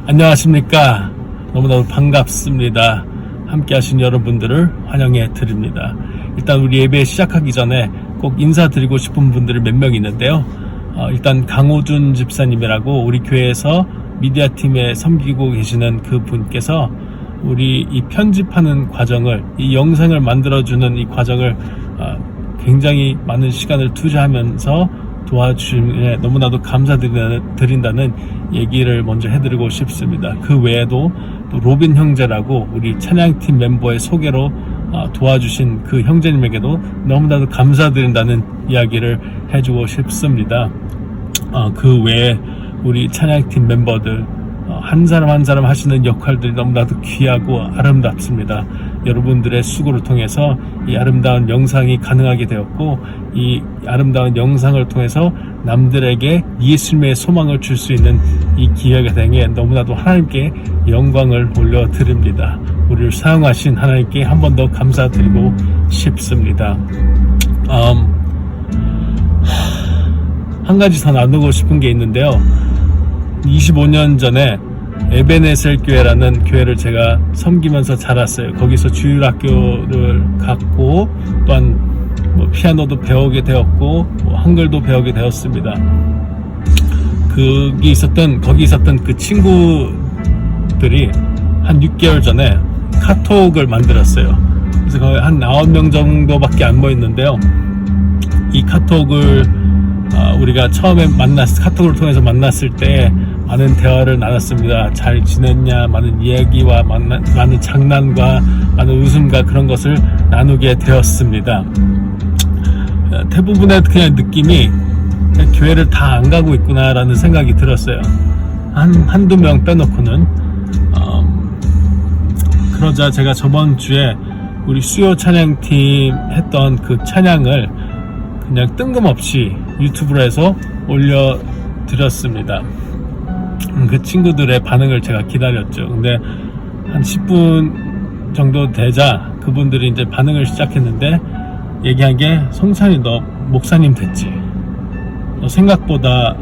안녕하십니까. 너무너무 반갑습니다. 함께 하신 여러분들을 환영해 드립니다. 일단 우리 예배 시작하기 전에 꼭 인사드리고 싶은 분들이 몇 명 있는데요. 일단 강호준 집사님이라고 우리 교회에서 미디어팀에 섬기고 계시는 그 분께서 우리 이 편집하는 과정을, 이 영상을 만들어주는 이 과정을 굉장히 많은 시간을 투자하면서 도와주시에 너무나도 감사드린다는 얘기를 먼저 해드리고 싶습니다. 그 외에도 또 로빈 형제라고 우리 찬양팀 멤버의 소개로 도와주신 그 형제님에게도 너무나도 감사드린다는 이야기를 해주고 싶습니다. 그 외에 우리 찬양팀 멤버들 한 사람 한 사람 하시는 역할들이 너무나도 귀하고 아름답습니다. 여러분들의 수고를 통해서 이 아름다운 영상이 가능하게 되었고, 이 아름다운 영상을 통해서 남들에게 예수님의 소망을 줄 수 있는 이 기회가 되기에 너무나도 하나님께 영광을 올려드립니다. 우리를 사용하신 하나님께 한 번 더 감사드리고 싶습니다. 한 가지 더 나누고 싶은 게 있는데요. 25년 전에 에베네셀 교회라는 교회를 제가 섬기면서 자랐어요. 거기서 주일학교를 갔고, 또한 피아노도 배우게 되었고, 한글도 배우게 되었습니다. 거기 있었던 그 친구들이 한 6개월 전에 카톡을 만들었어요. 그래서 거의 한 9명 정도밖에 안 모였는데요. 이 카톡을 우리가 처음에 카톡을 통해서 만났을 때 많은 대화를 나눴습니다. 잘 지냈냐, 많은 이야기와 많은 장난과 많은 웃음과 그런 것을 나누게 되었습니다. 대부분의 그냥 느낌이 그냥 교회를 다 안 가고 있구나라는 생각이 들었어요. 한두 명 빼놓고는. 그러자 제가 저번 주에 우리 수요 찬양팀 했던 그 찬양을 그냥 뜬금없이 유튜브로 해서 올려드렸습니다. 그 친구들의 반응을 제가 기다렸죠. 근데 한 10분 정도 되자 그분들이 이제 반응을 시작했는데, 얘기한 게, 성찬이 너 목사님 됐지? 너 생각보다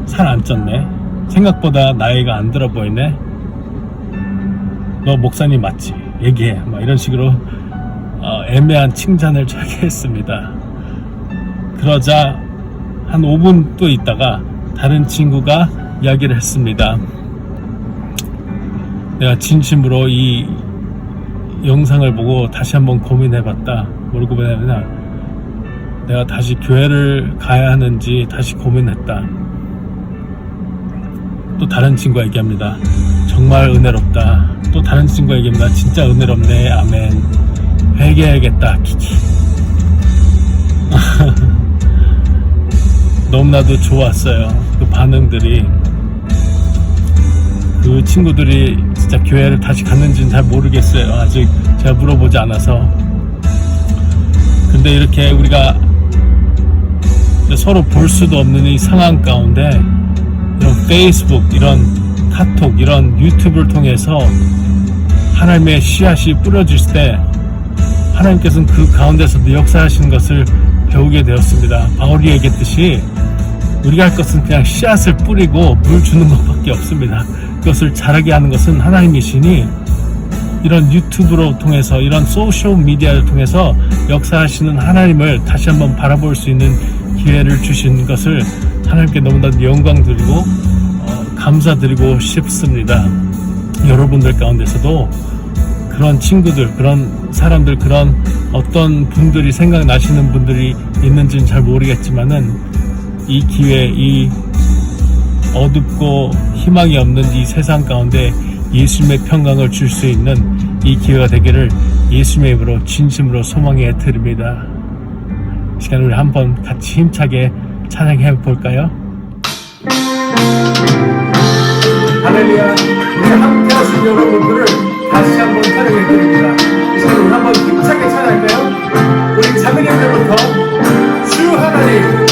살 안 쪘네? 생각보다 나이가 안 들어 보이네? 너 목사님 맞지? 얘기해. 막 이런 식으로 애매한 칭찬을 저에게 했습니다. 그러자 한 5분 또 있다가 다른 친구가 이야기를 했습니다. 내가 진심으로 이 영상을 보고 다시 한번 고민해봤다. 뭐를 고민하느냐, 내가 다시 교회를 가야 하는지 다시 고민했다. 또 다른 친구가 얘기합니다. 정말 은혜롭다. 또 다른 친구가 얘기합니다. 진짜 은혜롭네. 아멘. 회개해야겠다. 키키. 너무나도 좋았어요. 그 반응들이. 그 친구들이 진짜 교회를 다시 갔는지는 잘 모르겠어요. 아직 제가 물어보지 않아서. 근데 이렇게 우리가 서로 볼 수도 없는 이 상황 가운데 이런 페이스북, 이런 카톡, 이런 유튜브를 통해서 하나님의 씨앗이 뿌려질 때 하나님께서는 그 가운데서도 역사하시는 것을 배우게 되었습니다. 바울이 얘기했듯이 우리가 할 것은 그냥 씨앗을 뿌리고 물 주는 것밖에 없습니다. 그것을 자라게 하는 것은 하나님이시니, 이런 유튜브로 통해서, 이런 소셜 미디어를 통해서 역사하시는 하나님을 다시 한번 바라볼 수 있는 기회를 주신 것을 하나님께 너무나도 영광 드리고 감사드리고 싶습니다. 여러분들 가운데서도 그런 친구들, 그런 사람들, 그런 어떤 분들이 생각나시는 분들이 있는지는 잘 모르겠지만은, 이 기회, 이 어둡고 희망이 없는 이 세상 가운데 예수님의 평강을 줄 수 있는 이 기회가 되기를 예수님의 이름으로 진심으로 소망해 드립니다. 이 시간 우리 한번 같이 힘차게 찬양해 볼까요? 할렐루야. 우리 함께 하신 여러분들을 다시 한번 찬양해 드립니다. 이 시간 우리 한번 힘차게 찬양할까요? 우리 작은 힘들부터 주 하나님,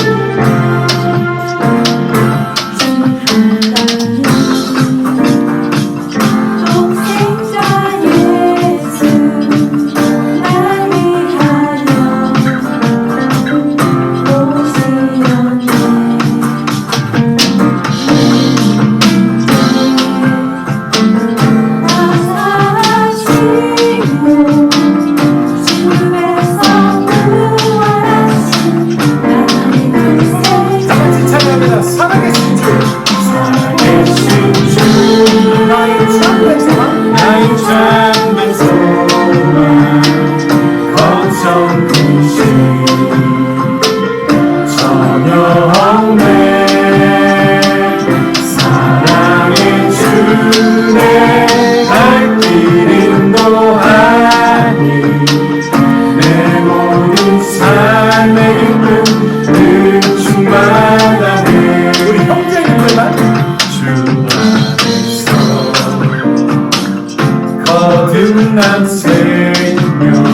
난 생명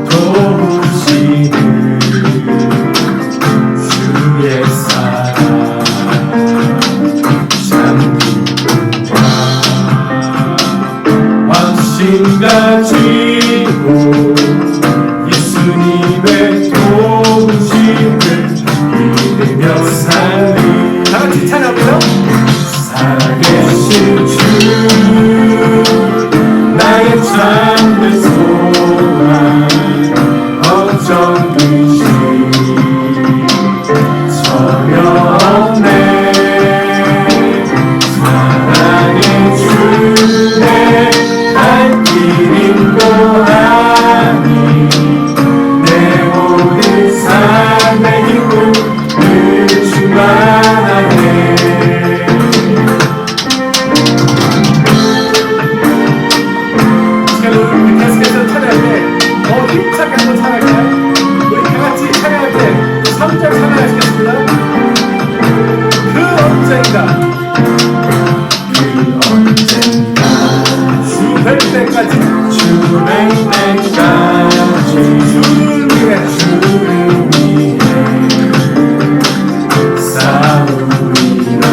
도우시는 주의 사랑 참 기쁘다. 확신 가지고 예수님의 도우심을 믿으며 살리. 다같이 찬양합니다. 살아계신 주 나의 참된 소망 걱정 의심 전혀 없네. 사랑의 주내 갈 길 인도하니 내 모든 삶의 기쁨 늘 충만하네. 계속해서 찬양할 때 더 힘차게 한번 찬양할까요? 우리 다같이 찬양할 때 3절 찬양하시겠습니다. 그 언젠가 주뵐 때까지 주를 위해 싸우리라.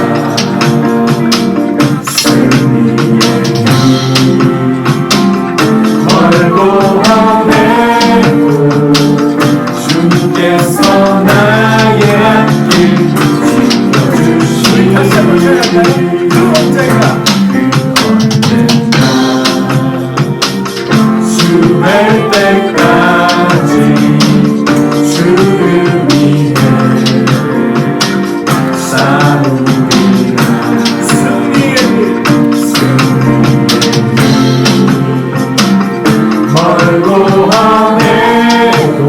멀고 험해도 주께서 나의 앞길 지켜주시니. 다시 한번 찬양할까요? 그 언젠가 주뵐 때까지 주를 위해 싸우리라. 승리의 길 멀고 험해도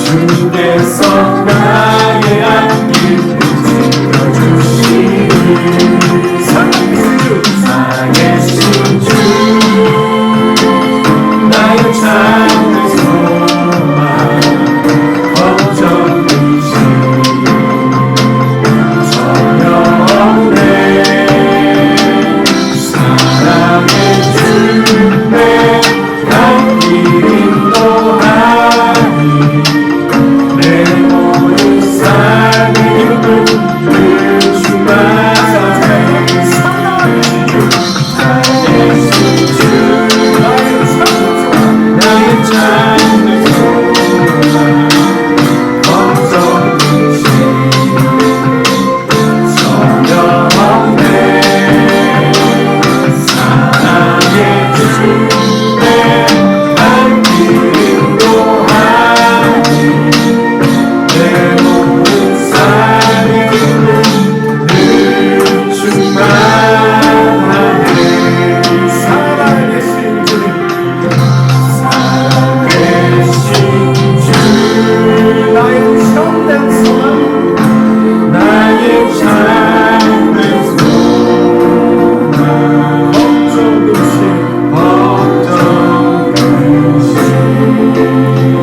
주께서 나의 앞길 지켜주시니. 살아계신 주 나의 참된 소망 걱정 의심 전혀 없네. 사랑의 주내 갈 길 인도하니 내 모든 삶의 기쁨 늘 충만하네. 살아계신 주 나의 참된 소망 걱정 의심 전혀 없네. 사랑의 주내 갈 길 인도하니 내 모든 삶의 기쁨 늘 충만하네. 살아계신 주님 살아계신 주 나의 참된 소망 나의 참된 소망 걱정 의심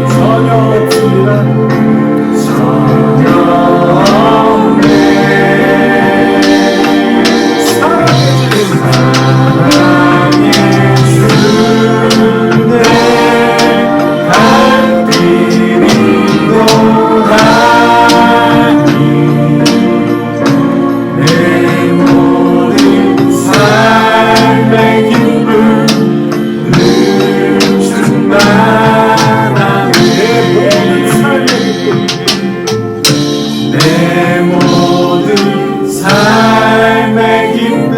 전혀 없습니다. 전혀 없네. 사랑의 주내 갈 길 인도하니 내 모든 삶의 기쁨 늘 충만하네. 내 모든 삶의 기쁨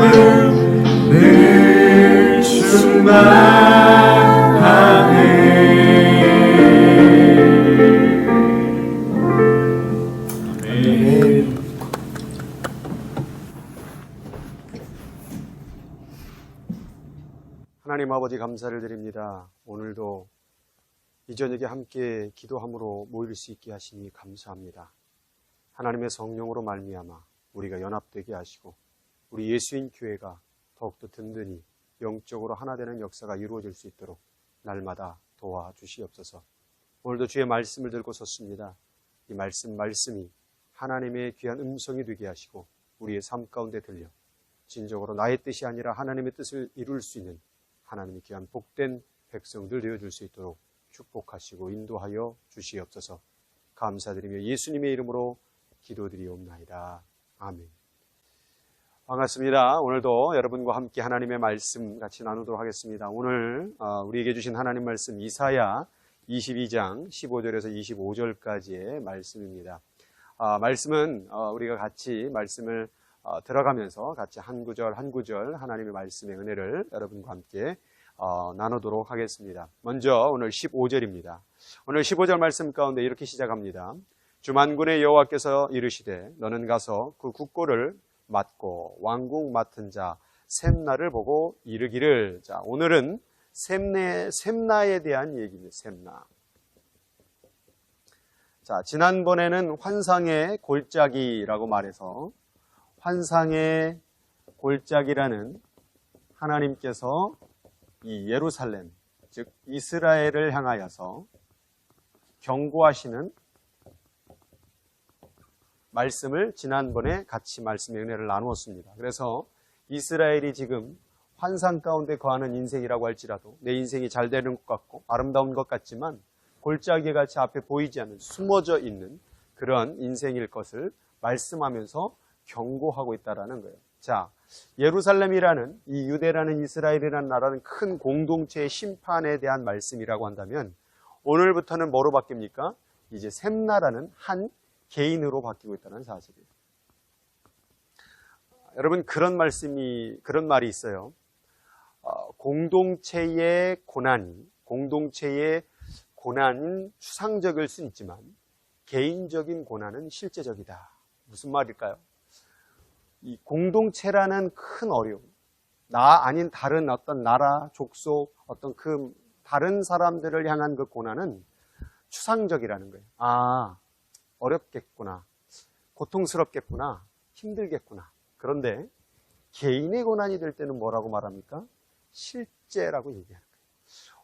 늘 충만하네. 아멘. 하나님 아버지 감사를 드립니다. 오늘도 이 저녁에 함께 기도함으로 모일 수 있게 하시니 감사합니다. 하나님의 성령으로 말미암아 우리가 연합되게 하시고 우리 예수인 교회가 더욱더 든든히 영적으로 하나 되는 역사가 이루어질 수 있도록 날마다 도와주시옵소서. 오늘도 주의 말씀을 들고 섰습니다. 이 말씀이 하나님의 귀한 음성이 되게 하시고 우리의 삶 가운데 들려 진정으로 나의 뜻이 아니라 하나님의 뜻을 이룰 수 있는 하나님의 귀한 복된 백성들 되어줄 수 있도록 축복하시고 인도하여 주시옵소서. 감사드리며 예수님의 이름으로 기도드리옵나이다. 아멘. 반갑습니다. 오늘도 여러분과 함께 하나님의 말씀 같이 나누도록 하겠습니다. 오늘 우리에게 주신 하나님 말씀 이사야 22장 15절에서 25절까지의 말씀입니다. 말씀은 우리가 같이 말씀을 들어가면서 같이 한 구절 한 구절 하나님의 말씀의 은혜를 여러분과 함께 나누도록 하겠습니다. 먼저 오늘 15절입니다. 오늘 15절 말씀 가운데 이렇게 시작합니다. 주 만군의 여호와께서 이르시되 너는 가서 그 국고를 맡고 왕궁 맡은 자 셈나를 보고 이르기를. 자, 오늘은 셈나에 대한 얘기입니다. 셈나. 자, 지난번에는 환상의 골짜기라고 말해서 환상의 골짜기라는 하나님께서 이 예루살렘, 즉 이스라엘을 향하여서 경고하시는 말씀을 지난번에 같이 말씀의 은혜를 나누었습니다. 그래서 이스라엘이 지금 환상 가운데 거하는 인생이라고 할지라도 내 인생이 잘 되는 것 같고 아름다운 것 같지만 골짜기 같이 앞에 보이지 않는 숨어져 있는 그런 인생일 것을 말씀하면서 경고하고 있다는 거예요. 자, 예루살렘이라는 이 유대라는 이스라엘이라는 나라는 큰 공동체의 심판에 대한 말씀이라고 한다면 오늘부터는 뭐로 바뀝니까? 이제 셈나라는 한 개인으로 바뀌고 있다는 사실이에요. 여러분 그런 말이 있어요. 공동체의 고난인 추상적일 수는 있지만 개인적인 고난은 실제적이다. 무슨 말일까요? 이 공동체라는 큰 어려움, 나 아닌 다른 어떤 나라, 족속, 어떤 그 다른 사람들을 향한 그 고난은 추상적이라는 거예요. 아, 어렵겠구나, 고통스럽겠구나, 힘들겠구나. 그런데 개인의 고난이 될 때는 뭐라고 말합니까? 실제라고 얘기하는 거예요.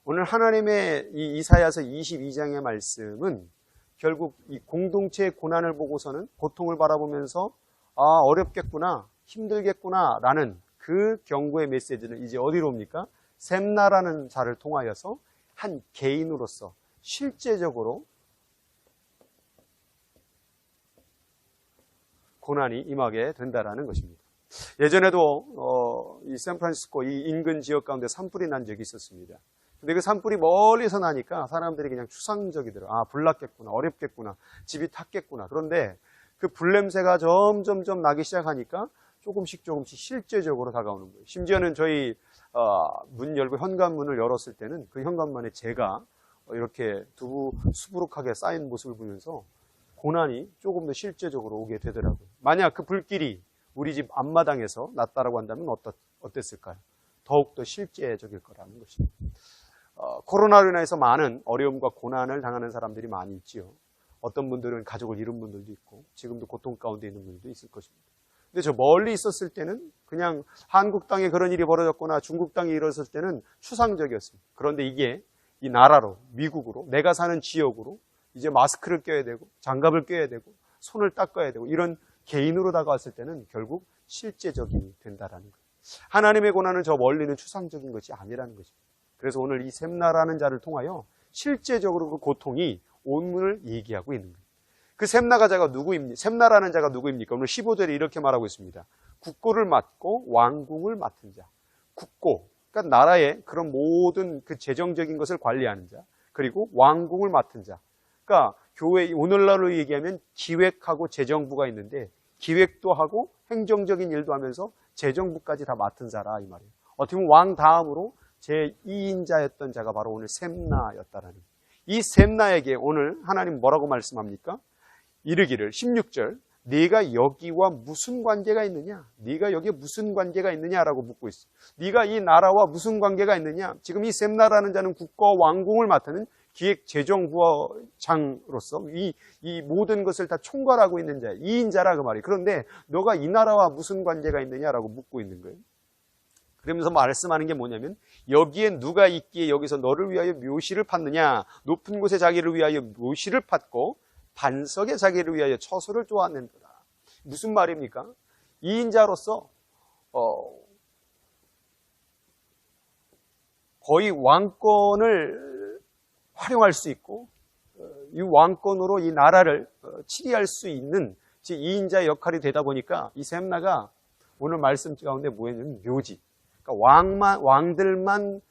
오늘 하나님의 이 이사야서 22장의 말씀은 결국 이 공동체의 고난을 보고서는 고통을 바라보면서 어렵겠구나, 힘들겠구나 라는 그 경고의 메시지를 이제 어디로 옵니까? 셈나라는 자를 통하여서 한 개인으로서 실제적으로 고난이 임하게 된다라는 것입니다. 예전에도 이 샌프란시스코 이 인근 지역 가운데 산불이 난 적이 있었습니다. 근데 그 산불이 멀리서 나니까 사람들이 그냥 추상적이더라고요. 불났겠구나, 어렵겠구나, 집이 탔겠구나. 그런데 그 불냄새가 점점 나기 시작하니까 조금씩 실제적으로 다가오는 거예요. 심지어는 저희 문 열고 현관문을 열었을 때는 그 현관문에 제가 이렇게 두부 수부룩하게 쌓인 모습을 보면서 고난이 조금 더 실제적으로 오게 되더라고요. 만약 그 불길이 우리 집 앞마당에서 났다라고 한다면 어땠을까요? 더욱더 실제적일 거라는 것입니다. 코로나로 인해서 많은 어려움과 고난을 당하는 사람들이 많이 있지요. 어떤 분들은 가족을 잃은 분들도 있고 지금도 고통 가운데 있는 분들도 있을 것입니다. 근데 저 멀리 있었을 때는 그냥 한국 땅에 그런 일이 벌어졌거나 중국 땅에 일어났을 때는 추상적이었습니다. 그런데 이게 이 나라로, 미국으로, 내가 사는 지역으로 이제 마스크를 껴야 되고 장갑을 껴야 되고 손을 닦아야 되고 이런 개인으로 다가왔을 때는 결국 실제적이 된다라는 거예요. 하나님의 고난은 저 멀리는 추상적인 것이 아니라는 것입니다. 그래서 오늘 이 셈나라는 자를 통하여 실제적으로 그 고통이 온문을 얘기하고 있는 거예요. 그 셈나라는 자가 누구입니까? 오늘 15절에 이렇게 말하고 있습니다. 국고를 맡고 왕궁을 맡은 자. 국고, 그러니까 나라의 그런 모든 그 재정적인 것을 관리하는 자. 그리고 왕궁을 맡은 자. 그러니까 교회 오늘날로 얘기하면 기획하고 재정부가 있는데 기획도 하고 행정적인 일도 하면서 재정부까지 다 맡은 자라 이 말이에요. 어떻게 보면 왕 다음으로 제2인자였던 자가 바로 오늘 셈나였다라는 거예요. 이 셈나에게 오늘 하나님 뭐라고 말씀합니까? 이르기를 16절 네가 여기와 무슨 관계가 있느냐? 네가 여기에 무슨 관계가 있느냐라고 묻고 있어요. 네가 이 나라와 무슨 관계가 있느냐? 지금 이 셈나라는 자는 국가와 왕궁을 맡는 기획재정부장으로서 이 모든 것을 다 총괄하고 있는 자, 2인자라 그 말이에요. 그런데 너가 이 나라와 무슨 관계가 있느냐라고 묻고 있는 거예요. 그러면서 말씀하는 게 뭐냐면 여기에 누가 있기에 여기서 너를 위하여 묘시를 팠느냐? 높은 곳에 자기를 위하여 묘시를 팠고 반석에 자기를 위하여 처소를 쪼아낸다. 무슨 말입니까? 2인자로서 거의 왕권을 활용할 수 있고 이 왕권으로 이 나라를 치리할 수 있는 2인자의 역할이 되다 보니까 이 셈나가 오늘 말씀 가운데 뭐였냐면 묘지. 그러니까 왕들만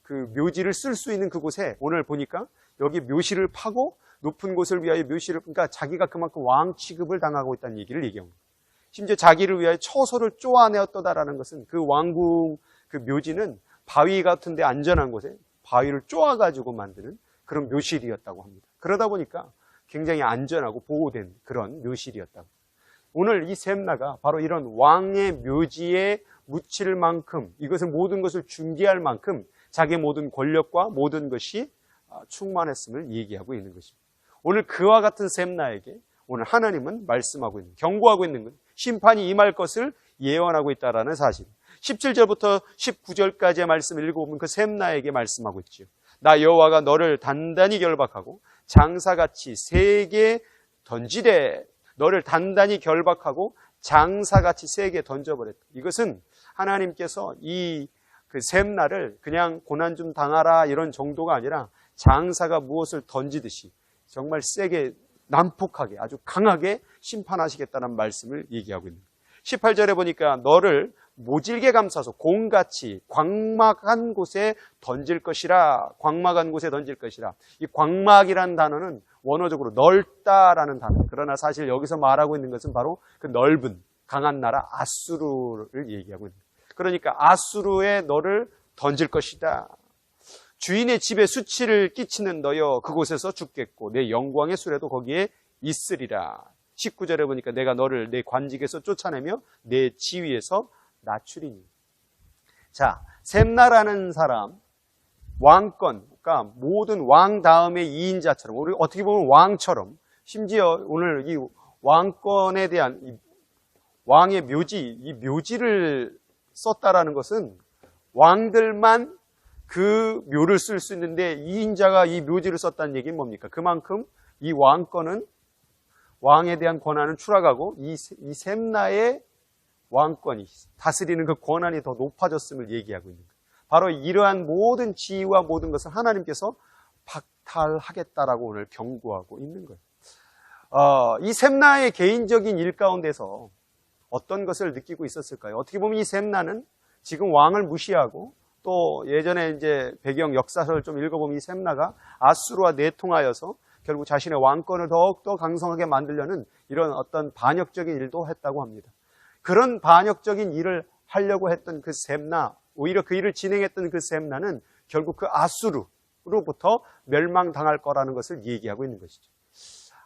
그 묘지를 쓸 수 있는 그곳에 오늘 보니까 여기 묘실을 파고 높은 곳을 위하여 묘실을, 그러니까 자기가 그만큼 왕 취급을 당하고 있다는 얘기를 얘기합니다. 심지어 자기를 위하여 처소를 쪼아내었다라는 것은 그 왕궁 그 묘지는 바위 같은 데 안전한 곳에 바위를 쪼아가지고 만드는 그런 묘실이었다고 합니다. 그러다 보니까 굉장히 안전하고 보호된 그런 묘실이었다고. 오늘 이 셈나가 바로 이런 왕의 묘지에 묻힐 만큼, 이것을 모든 것을 중개할 만큼 자기의 모든 권력과 모든 것이 충만했음을 얘기하고 있는 것입니다. 오늘 그와 같은 셈나에게 오늘 하나님은 말씀하고 있는, 경고하고 있는 것, 심판이 임할 것을 예언하고 있다는 사실. 17절부터 19절까지의 말씀을 읽어보면 그 셈나에게 말씀하고 있지요. 나 여호와가 너를 단단히 결박하고 장사같이 세게 던지되, 너를 단단히 결박하고 장사같이 세게 던져버렸다. 이것은 하나님께서 이 그 셈나를 그냥 고난 좀 당하라 이런 정도가 아니라 장사가 무엇을 던지듯이 정말 세게 난폭하게 아주 강하게 심판하시겠다는 말씀을 얘기하고 있는 거예요. 18절에 보니까 너를 모질게 감싸서 공같이 광막한 곳에 던질 것이라. 광막한 곳에 던질 것이라. 이 광막이라는 단어는 원어적으로 넓다라는 단어. 그러나 사실 여기서 말하고 있는 것은 바로 그 넓은 강한 나라 아수르를 얘기하고 있는 거예요. 그러니까 아수르에 너를 던질 것이다. 주인의 집에 수치를 끼치는 너여 그곳에서 죽겠고 내 영광의 수레도 거기에 있으리라. 19절에 보니까 내가 너를 내 관직에서 쫓아내며 내 지위에서 낮추리니. 자, 셈나라는 사람, 왕권, 그러니까 모든 왕 다음의 2인자처럼, 우리 어떻게 보면 왕처럼, 심지어 오늘 이 왕권에 대한 이 왕의 묘지, 이 묘지를 썼다라는 것은 왕들만 그 묘를 쓸 수 있는데 2인자가 이 묘지를 썼다는 얘기는 뭡니까? 그만큼 이 왕권은, 왕에 대한 권한은 추락하고 이 셈나의 왕권이 다스리는 그 권한이 더 높아졌음을 얘기하고 있는 거예요. 바로 이러한 모든 지위와 모든 것을 하나님께서 박탈하겠다라고 오늘 경고하고 있는 거예요. 이 셈나의 개인적인 일 가운데서 어떤 것을 느끼고 있었을까요? 어떻게 보면 이 셈나는 지금 왕을 무시하고 또 예전에 이제 배경 역사서를 좀 읽어보면 이 셈나가 아수르와 내통하여서 결국 자신의 왕권을 더욱더 강성하게 만들려는 이런 어떤 반역적인 일도 했다고 합니다. 그런 반역적인 일을 하려고 했던 그 셈나, 오히려 그 일을 진행했던 그 셈나는 결국 그 아수르로부터 멸망당할 거라는 것을 얘기하고 있는 것이죠.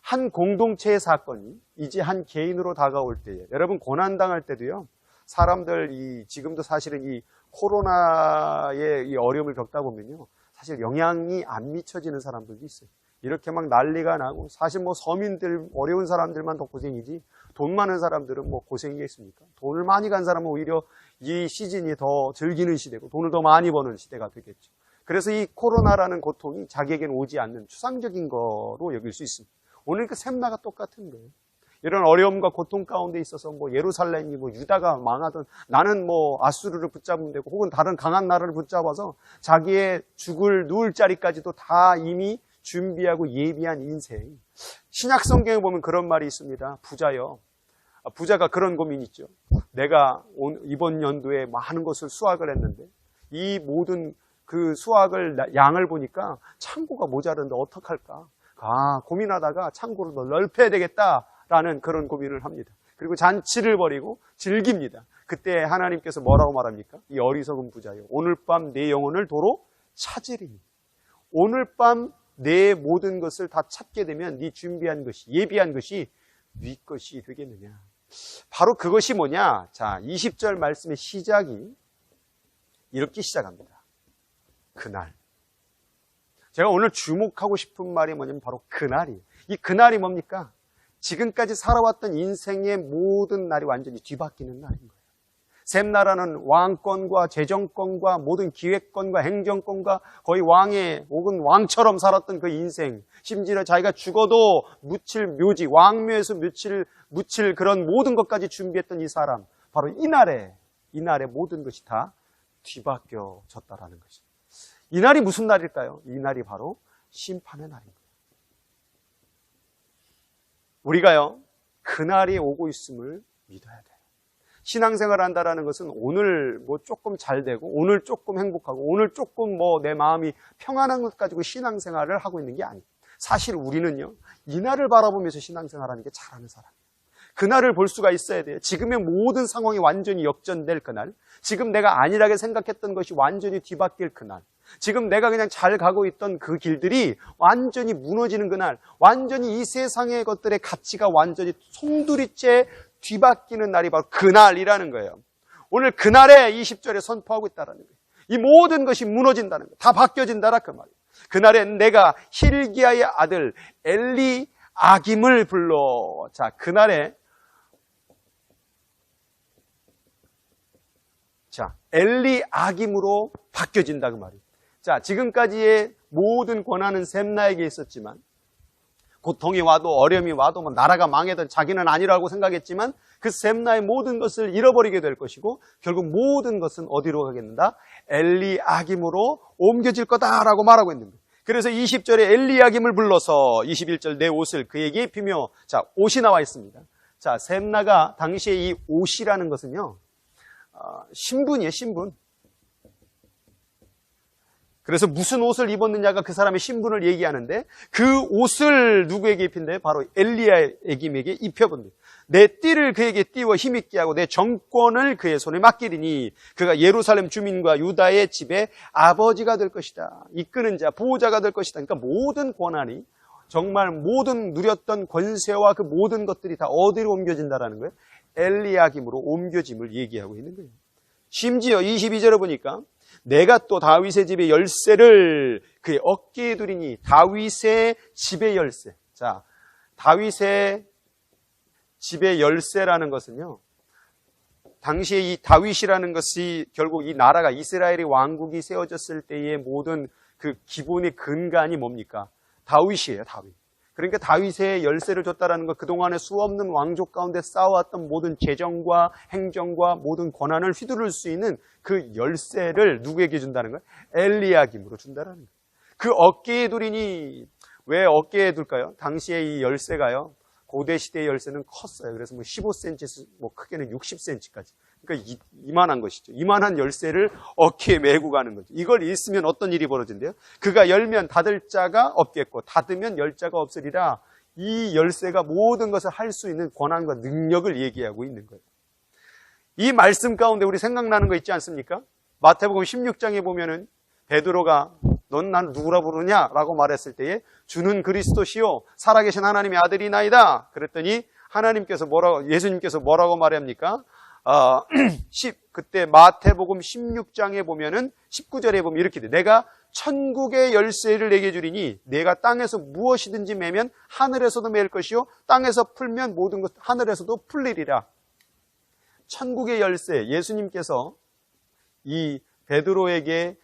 한 공동체의 사건이 이제 한 개인으로 다가올 때에, 여러분 고난당할 때도요, 사람들 지금도 사실은 이 코로나의 이 어려움을 겪다 보면요, 사실 영향이 안 미쳐지는 사람들도 있어요. 이렇게 막 난리가 나고, 사실 뭐 서민들, 어려운 사람들만 더 고생이지, 돈 많은 사람들은 뭐 고생이겠습니까? 돈을 많이 간 사람은 오히려 이 시즌이 더 즐기는 시대고, 돈을 더 많이 버는 시대가 되겠죠. 그래서 이 코로나라는 고통이 자기에게는 오지 않는 추상적인 거로 여길 수 있습니다. 오늘 그 셈나가 똑같은 거예요. 이런 어려움과 고통 가운데 있어서 뭐 예루살렘이 뭐 유다가 망하든 나는 뭐 아수르를 붙잡으면 되고 혹은 다른 강한 나라를 붙잡아서 자기의 누울 자리까지도 다 이미 준비하고 예비한 인생. 신약 성경에 보면 그런 말이 있습니다. 부자요. 부자가 그런 고민이 있죠. 내가 이번 연도에 많은 것을 수확을 했는데 이 모든 그 수확을 양을 보니까 창고가 모자른데 어떡할까? 고민하다가 창고를 더 넓혀야 되겠다라는 그런 고민을 합니다. 그리고 잔치를 벌이고 즐깁니다. 그때 하나님께서 뭐라고 말합니까? 이 어리석은 부자요. 오늘 밤 내 영혼을 도로 찾으리니. 오늘 밤 내 모든 것을 다 찾게 되면 네 준비한 것이, 예비한 것이 네 것이 되겠느냐. 바로 그것이 뭐냐? 자, 20절 말씀의 시작이 이렇게 시작합니다. 그날. 제가 오늘 주목하고 싶은 말이 뭐냐면 바로 그날이에요. 이 그날이 뭡니까? 지금까지 살아왔던 인생의 모든 날이 완전히 뒤바뀌는 날인 거예요. 셈나라는 왕권과 재정권과 모든 기획권과 행정권과 거의 왕의 혹은 왕처럼 살았던 그 인생, 심지어 자기가 죽어도 묻힐 묘지, 왕묘에서 묻힐 그런 모든 것까지 준비했던 이 사람, 바로 이날에 모든 것이 다 뒤바뀌어졌다라는 것이죠. 이 날이 무슨 날일까요? 이 날이 바로 심판의 날입니다. 우리가요, 그날이 오고 있음을 믿어야 돼요. 신앙생활을 한다는 것은 오늘 뭐 조금 잘 되고, 오늘 조금 행복하고, 오늘 조금 뭐 내 마음이 평안한 것 가지고 신앙생활을 하고 있는 게 아니에요. 사실 우리는요, 이 날을 바라보면서 신앙생활하는 게 잘하는 사람이에요. 그날을 볼 수가 있어야 돼요. 지금의 모든 상황이 완전히 역전될 그날, 지금 내가 안일하게 생각했던 것이 완전히 뒤바뀔 그날, 지금 내가 그냥 잘 가고 있던 그 길들이 완전히 무너지는 그날, 완전히 이 세상의 것들의 가치가 완전히 송두리째 뒤바뀌는 날이 바로 그날이라는 거예요. 오늘 그날에 20절에 선포하고 있다는 거예요. 이 모든 것이 무너진다는 거예요. 다 바뀌어진다라 그 말이에요. 그날에 내가 힐기야의 아들 엘리아김을 불러. 자, 그날에 엘리아김으로 바뀌어진다 그 말이에요. 자, 지금까지의 모든 권한은 셈나에게 있었지만, 고통이 와도 어려움이 와도 뭐 나라가 망해도 자기는 아니라고 생각했지만 그 셈나의 모든 것을 잃어버리게 될 것이고 결국 모든 것은 어디로 가겠는가? 엘리아김으로 옮겨질 거다라고 말하고 있는 거예요. 그래서 20절에 엘리아김을 불러서 21절 내 옷을 그에게 입히며, 자, 옷이 나와 있습니다. 자, 셈나가 당시에 이 옷이라는 것은요, 신분이에요, 신분. 그래서 무슨 옷을 입었느냐가 그 사람의 신분을 얘기하는데, 그 옷을 누구에게 입힌대? 바로 엘리야김에게 입혀본대. 내 띠를 그에게 띄워 힘있게 하고 내 정권을 그의 손에 맡기리니 그가 예루살렘 주민과 유다의 집에 아버지가 될 것이다. 이끄는 자, 보호자가 될 것이다. 그러니까 모든 권한이, 정말 모든 누렸던 권세와 그 모든 것들이 다 어디로 옮겨진다라는 거예요? 엘리야김으로 옮겨짐을 얘기하고 있는 거예요. 심지어 22절에 보니까 내가 또 다윗의 집의 열쇠를 그의 어깨에 두리니, 다윗의 집의 열쇠. 자, 다윗의 집의 열쇠라는 것은요, 당시에 이 다윗이라는 것이 결국 이 나라가 이스라엘의 왕국이 세워졌을 때의 모든 그 기본의 근간이 뭡니까? 다윗이에요, 다윗. 그러니까 다윗의 열쇠를 줬다라는 것, 그동안에 수없는 왕족 가운데 쌓아왔던 모든 재정과 행정과 모든 권한을 휘두를 수 있는 그 열쇠를 누구에게 준다는 거예요? 엘리야김으로 준다라는 거예요. 그 어깨에 두리니, 왜 어깨에 둘까요? 당시에 이 열쇠가요, 고대 시대의 열쇠는 컸어요. 그래서 뭐 15cm, 뭐 크게는 60cm까지. 그러니까 이만한 것이죠. 이만한 열쇠를 어깨에 메고 가는 거죠. 이걸 있으면 어떤 일이 벌어진대요? 그가 열면 닫을 자가 없겠고 닫으면 열 자가 없으리라. 이 열쇠가 모든 것을 할 수 있는 권한과 능력을 얘기하고 있는 거예요. 이 말씀 가운데 우리 생각나는 거 있지 않습니까? 마태복음 16장에 보면은 베드로가 넌 난 누구라 부르냐? 라고 말했을 때에 주는 그리스도시요 살아계신 하나님의 아들이나이다. 그랬더니 예수님께서 뭐라고 말합니까? 그때 마태복음 16장에 보면은 19절에 보면 이렇게 돼. 내가 천국의 열쇠를 내게 주리니 내가 땅에서 무엇이든지 매면 하늘에서도 매일 것이요 땅에서 풀면 모든 것 하늘에서도 풀리리라. 천국의 열쇠, 예수님께서 이 베드로에게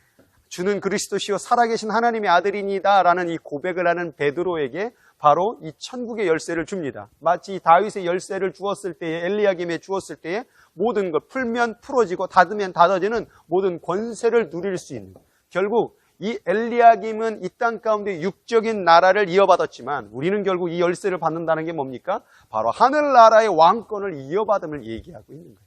주는 그리스도시요 살아계신 하나님의 아들이니다 라는 이 고백을 하는 베드로에게 바로 이 천국의 열쇠를 줍니다. 마치 다윗의 열쇠를 주었을 때에, 엘리야김에 주었을 때에 모든 것 풀면 풀어지고 닫으면 닫아지는 모든 권세를 누릴 수 있는, 결국 이 엘리야김은 이 땅 가운데 육적인 나라를 이어받았지만 우리는 결국 이 열쇠를 받는다는 게 뭡니까? 바로 하늘나라의 왕권을 이어받음을 얘기하고 있는 거예요.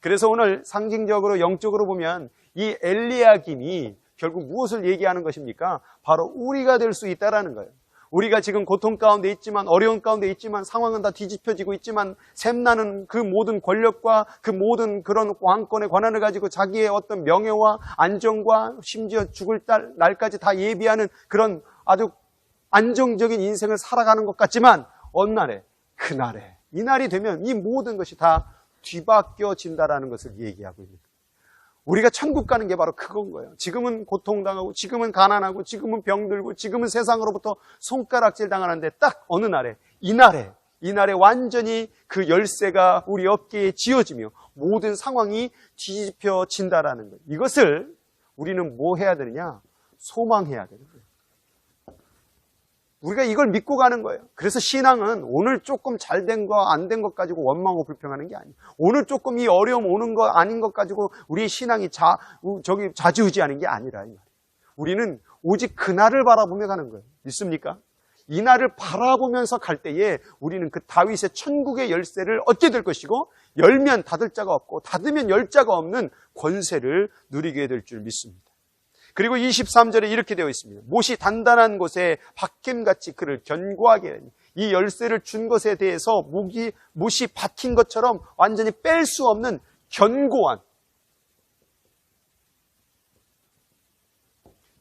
그래서 오늘 상징적으로 영적으로 보면 이 엘리야김이 결국 무엇을 얘기하는 것입니까? 바로 우리가 될 수 있다라는 거예요. 우리가 지금 고통 가운데 있지만, 어려운 가운데 있지만, 상황은 다 뒤집혀지고 있지만, 셈나는 그 모든 권력과 그 모든 그런 왕권의 권한을 가지고 자기의 어떤 명예와 안정과 심지어 죽을 날까지 다 예비하는 그런 아주 안정적인 인생을 살아가는 것 같지만, 어느 날에, 그날에, 이 날이 되면 이 모든 것이 다 뒤바뀌어진다라는 것을 얘기하고 있는 거예요. 우리가 천국 가는 게 바로 그건 거예요. 지금은 고통당하고, 지금은 가난하고, 지금은 병들고, 지금은 세상으로부터 손가락질 당하는데 딱 어느 날에, 이 날에 완전히 그 열쇠가 우리 어깨에 쥐어지며 모든 상황이 뒤집혀진다라는 거예요. 이것을 우리는 뭐 해야 되느냐? 소망해야 되는 거예요. 우리가 이걸 믿고 가는 거예요. 그래서 신앙은 오늘 조금 잘 된 거, 안 된 것 가지고 원망하고 불평하는 게 아니에요. 오늘 조금 이 어려움 오는 거, 아닌 것 가지고 우리의 신앙이 좌지우지하는 게 아니라 이 말이에요. 우리는 오직 그날을 바라보며 가는 거예요. 믿습니까? 이 날을 바라보면서 갈 때에 우리는 그 다윗의 천국의 열쇠를 얻게 될 것이고, 열면 닫을 자가 없고 닫으면 열 자가 없는 권세를 누리게 될 줄 믿습니다. 그리고 23절에 이렇게 되어 있습니다. 못이 단단한 곳에 박힘같이 그를 견고하게 하니, 이 열쇠를 준 것에 대해서 못이 박힌 것처럼 완전히 뺄 수 없는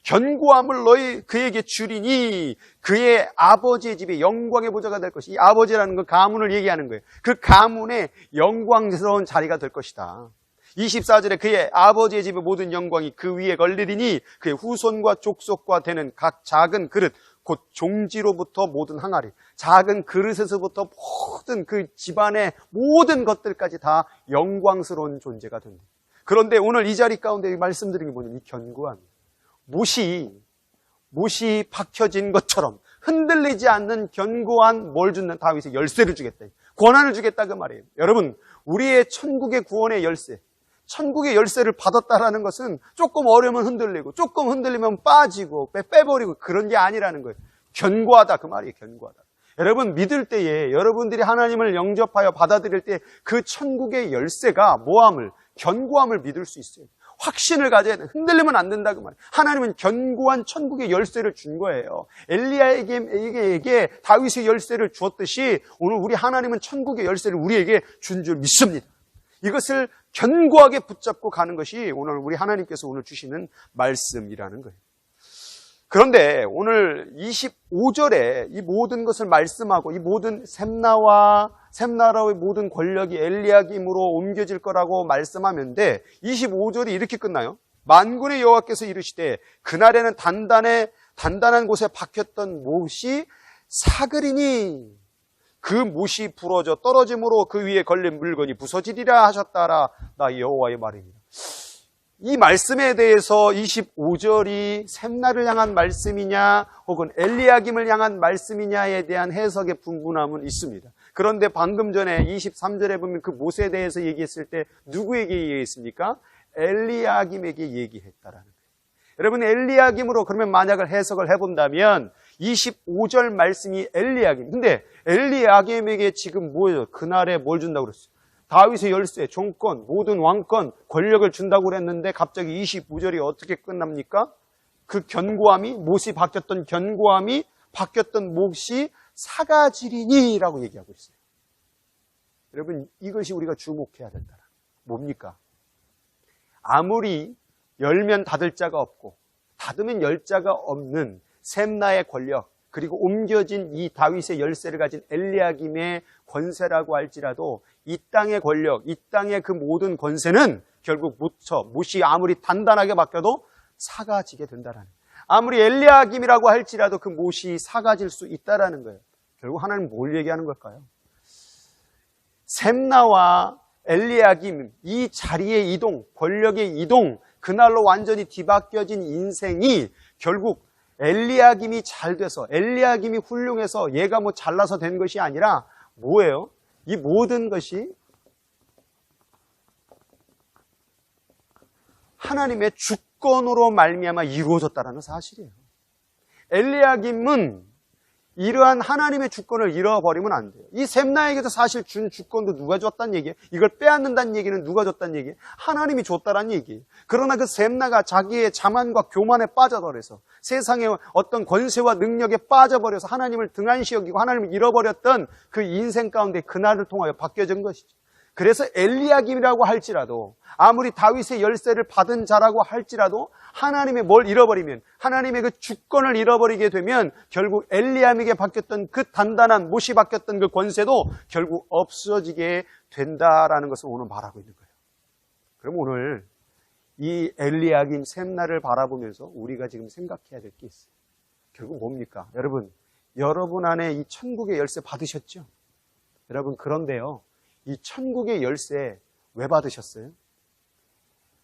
견고함을 그에게 주리니 그의 아버지의 집에 영광의 보좌가 될 것이. 이 아버지라는 건 가문을 얘기하는 거예요. 그 가문의 영광스러운 자리가 될 것이다. 24절에 그의 아버지의 집의 모든 영광이 그 위에 걸리리니 그의 후손과 족속과 되는 각 작은 그릇 곧 종지로부터 모든 항아리, 작은 그릇에서부터 모든 그 집안의 모든 것들까지 다 영광스러운 존재가 된다. 그런데 오늘 이 자리 가운데 말씀드린 게 뭐냐면 이 견고함. 못이 박혀진 것처럼 흔들리지 않는 견고한 뭘 주는 다윗의 열쇠를 주겠다. 권한을 주겠다 그 말이에요. 여러분, 우리의 천국의 구원의 열쇠, 천국의 열쇠를 받았다라는 것은 조금 어려우면 흔들리고 조금 흔들리면 빠지고 빼버리고 그런 게 아니라는 거예요. 견고하다 그 말이에요. 견고하다. 여러분 믿을 때에 여러분들이 하나님을 영접하여 받아들일 때 그 천국의 열쇠가 견고함을 믿을 수 있어요. 확신을 가져야 돼. 흔들리면 안 된다 그 말이에요. 하나님은 견고한 천국의 열쇠를 준 거예요. 엘리야에게 다윗의 열쇠를 주었듯이 오늘 우리 하나님은 천국의 열쇠를 우리에게 준 줄 믿습니다. 이것을 견고하게 붙잡고 가는 것이 오늘 우리 하나님께서 오늘 주시는 말씀이라는 거예요. 그런데 오늘 25절에 이 모든 것을 말씀하고 이 모든 셈나라의 모든 권력이 엘리야김으로 옮겨질 거라고 말씀하는데 25절이 이렇게 끝나요. 만군의 여호와께서 이르시되 그날에는 단단한 곳에 박혔던 못이 사그리니 그 못이 부러져 떨어짐으로 그 위에 걸린 물건이 부서지리라 하셨다라. 나 여호와의 말입니다. 이 말씀에 대해서 25절이 셈나를 향한 말씀이냐 혹은 엘리야김을 향한 말씀이냐에 대한 해석의 분분함은 있습니다. 그런데 방금 전에 23절에 보면 그 못에 대해서 얘기했을 때 누구에게 얘기했습니까? 엘리야김에게 얘기했다라는 거예요. 여러분 엘리야김으로 그러면 만약을 해석을 해본다면 25절 말씀이 엘리야김. 근데 엘리야김에게 지금 뭐예요? 그날에 뭘 준다고 그랬어요? 다윗의 열쇠, 종권, 모든 왕권, 권력을 준다고 그랬는데 갑자기 25절이 어떻게 끝납니까? 그 견고함이, 못이 바뀌었던 견고함이 바뀌었던 몫이 사가지리니라고 얘기하고 있어요. 여러분 이것이 우리가 주목해야 된다. 뭡니까? 아무리 열면 닫을 자가 없고 닫으면 열 자가 없는 셈나의 권력, 그리고 옮겨진 이 다윗의 열쇠를 가진 엘리야김의 권세라고 할지라도 이 땅의 권력, 이 땅의 그 모든 권세는 결국 못이 아무리 단단하게 바뀌어도 사가지게 된다라는 거예요. 아무리 엘리야김이라고 할지라도 그 못이 사가질 수 있다라는 거예요. 결국 하나님 뭘 얘기하는 걸까요? 셈나와 엘리야김 이 자리의 이동, 권력의 이동, 그날로 완전히 뒤바뀌어진 인생이 결국 엘리야김이 잘 돼서 엘리야김이 훌륭해서 얘가 뭐 잘나서 된 것이 아니라 뭐예요? 이 모든 것이 하나님의 주권으로 말미암아 이루어졌다는 사실이에요. 엘리야김은 이러한 하나님의 주권을 잃어버리면 안 돼요. 이 셈나에게도 사실 준 주권도 누가 줬다는 얘기예요? 이걸 빼앗는다는 얘기는 누가 줬다는 얘기예요? 하나님이 줬다는 얘기예요. 그러나 그 셈나가 자기의 자만과 교만에 빠져버려서 세상의 어떤 권세와 능력에 빠져버려서 하나님을 등한시 여기고 하나님을 잃어버렸던 그 인생 가운데 그날을 통하여 바뀌어진 것이죠. 그래서 엘리야김이라고 할지라도 아무리 다윗의 열쇠를 받은 자라고 할지라도 하나님의 뭘 잃어버리면 하나님의 그 주권을 잃어버리게 되면 결국 엘리야김에게 바뀌었던 그 단단한 못이 바뀌었던 그 권세도 결국 없어지게 된다라는 것을 오늘 말하고 있는 거예요. 그럼 오늘 이 엘리야김 셈나를 바라보면서 우리가 지금 생각해야 될 게 있어요. 결국 뭡니까? 여러분 안에 이 천국의 열쇠 받으셨죠? 여러분 그런데요. 이 천국의 열쇠 왜 받으셨어요?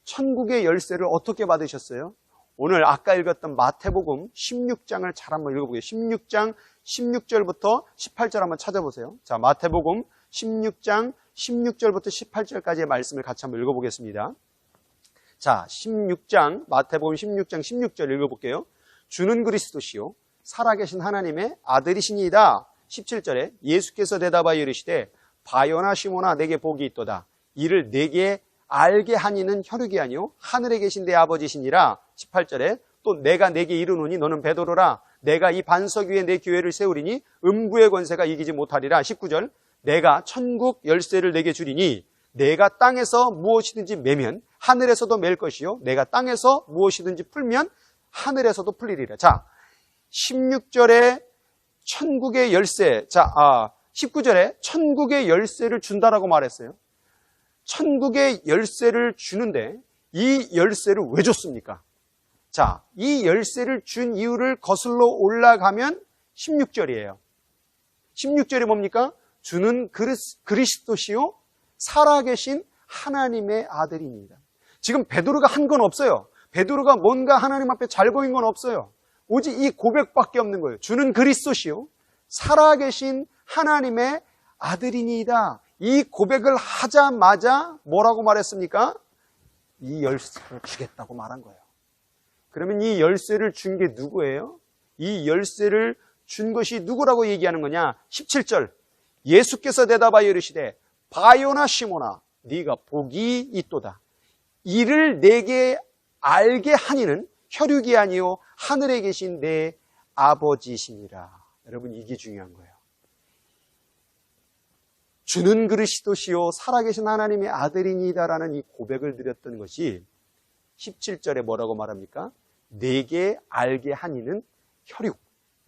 천국의 열쇠를 어떻게 받으셨어요? 오늘 아까 읽었던 마태복음 16장을 잘 한번 읽어보게요. 16장 16절부터 18절 한번 찾아보세요. 자, 마태복음 16장 16절부터 18절까지의 말씀을 같이 한번 읽어보겠습니다. 자, 16장, 마태복음 16장 16절 읽어볼게요. 주는 그리스도시요 살아계신 하나님의 아들이시니이다. 17절에 예수께서 대답하여 이르시되 바요나 시몬아 내게 복이 있도다. 이를 내게 알게 하니는 혈육이 아니요 하늘에 계신 내 아버지시니라. 18절에 또 내가 내게 이르노니 너는 베드로라. 내가 이 반석 위에 내 교회를 세우리니 음부의 권세가 이기지 못하리라. 19절 내가 천국 열쇠를 내게 주리니 내가 땅에서 무엇이든지 매면 하늘에서도 맬 것이요 내가 땅에서 무엇이든지 풀면 하늘에서도 풀리리라. 자, 16절에 천국의 열쇠, 19절에 천국의 열쇠를 준다라고 말했어요. 천국의 열쇠를 주는데 이 열쇠를 왜 줬습니까? 자, 이 열쇠를 준 이유를 거슬러 올라가면 16절이에요. 16절이 뭡니까? 주는 그리스도시요 살아계신 하나님의 아들입니다. 지금 베드로가 한 건 없어요. 베드로가 뭔가 하나님 앞에 잘 보인 건 없어요. 오직 이 고백밖에 없는 거예요. 주는 그리스도시요 살아계신 하나님의 아들이니이다. 이 고백을 하자마자 뭐라고 말했습니까? 이 열쇠를 주겠다고 말한 거예요. 그러면 이 열쇠를 준 게 누구예요? 이 열쇠를 준 것이 누구라고 얘기하는 거냐? 17절 예수께서 대답하여 이르시되 바요나 시몬아 네가 복이 있도다. 이를 내게 알게 하니는 혈육이 아니요 하늘에 계신 내 아버지시니라. 여러분 이게 중요한 거예요. 주는 그리스도시요 살아계신 하나님의 아들이니다라는 이 고백을 드렸던 것이 17절에 뭐라고 말합니까? 내게 알게 하니는 혈육.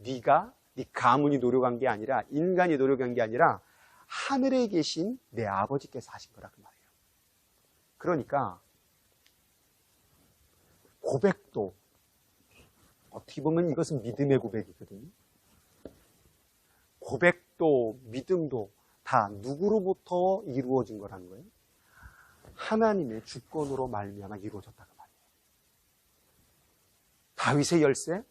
네 가문이 노력한 게 아니라 인간이 노력한 게 아니라 하늘에 계신 내 아버지께서 하신 거라 그 말이에요. 그러니까 고백도 어떻게 보면 이것은 믿음의 고백이거든요. 고백도 믿음도 다 누구로부터 이루어진 거라는 거예요? 하나님의 주권으로 말미암아 이루어졌다고 말이에요. 다윗의 열쇠,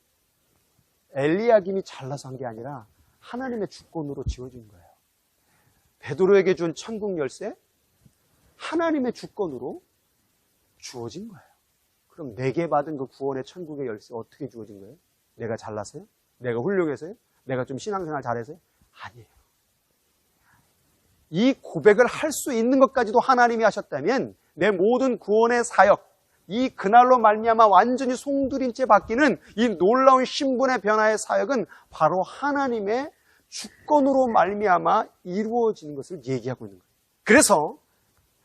엘리야김이 잘나서 한 게 아니라 하나님의 주권으로 지어진 거예요. 베드로에게 준 천국 열쇠, 하나님의 주권으로 주어진 거예요. 그럼 내게 받은 그 구원의 천국의 열쇠 어떻게 주어진 거예요? 내가 잘나서요? 내가 훌륭해서요? 내가 좀 신앙생활 잘해서요? 아니에요. 이 고백을 할 수 있는 것까지도 하나님이 하셨다면 내 모든 구원의 사역, 이 그날로 말미암아 완전히 송두린 채 바뀌는 이 놀라운 신분의 변화의 사역은 바로 하나님의 주권으로 말미암아 이루어지는 것을 얘기하고 있는 거예요. 그래서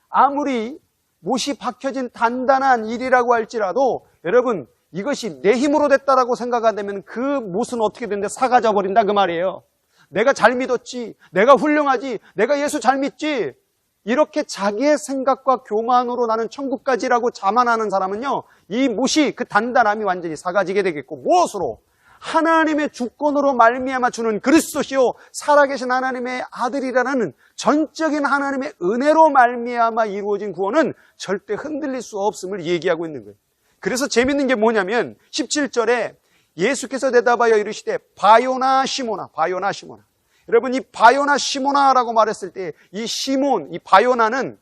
아무리 못이 박혀진 단단한 일이라고 할지라도 여러분 이것이 내 힘으로 됐다라고 생각하면 그 못은 어떻게 되는데 사가져 버린다 그 말이에요. 내가 잘 믿었지, 내가 훌륭하지, 내가 예수 잘 믿지, 이렇게 자기의 생각과 교만으로 나는 천국까지라고 자만하는 사람은요, 이 못이 그 단단함이 완전히 사가지게 되겠고, 무엇으로? 하나님의 주권으로 말미암아 주는 그리스도시요 살아계신 하나님의 아들이라는 전적인 하나님의 은혜로 말미암아 이루어진 구원은 절대 흔들릴 수 없음을 얘기하고 있는 거예요. 그래서 재밌는 게 뭐냐면 17절에 예수께서 대답하여 이르시되 바요나 시모나, 바요나 시모나. 여러분 이 바요나 시모나라고 말했을 때 이 시몬, 이 바요나는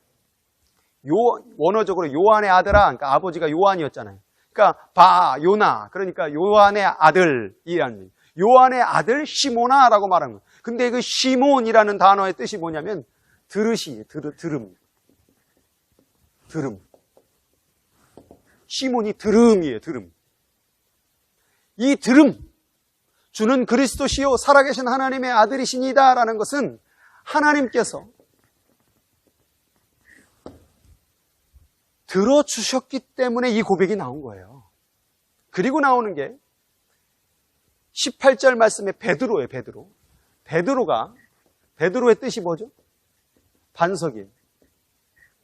원어적으로 요한의 아들아, 그러니까 아버지가 요한이었잖아요. 그러니까 바요나, 그러니까 요한의 아들이라는 요한의 아들 시모나라고 말하는 거예요. 근데 그 시몬이라는 단어의 뜻이 뭐냐면 들으시, 들음. 시몬이 들음이에요, 들음. 이 들음, 주는 그리스도시요 살아계신 하나님의 아들이시니다라는 것은 하나님께서 들어주셨기 때문에 이 고백이 나온 거예요. 그리고 나오는 게 18절 말씀에 베드로예요, 베드로. 베드로의 뜻이 뭐죠? 반석이에요.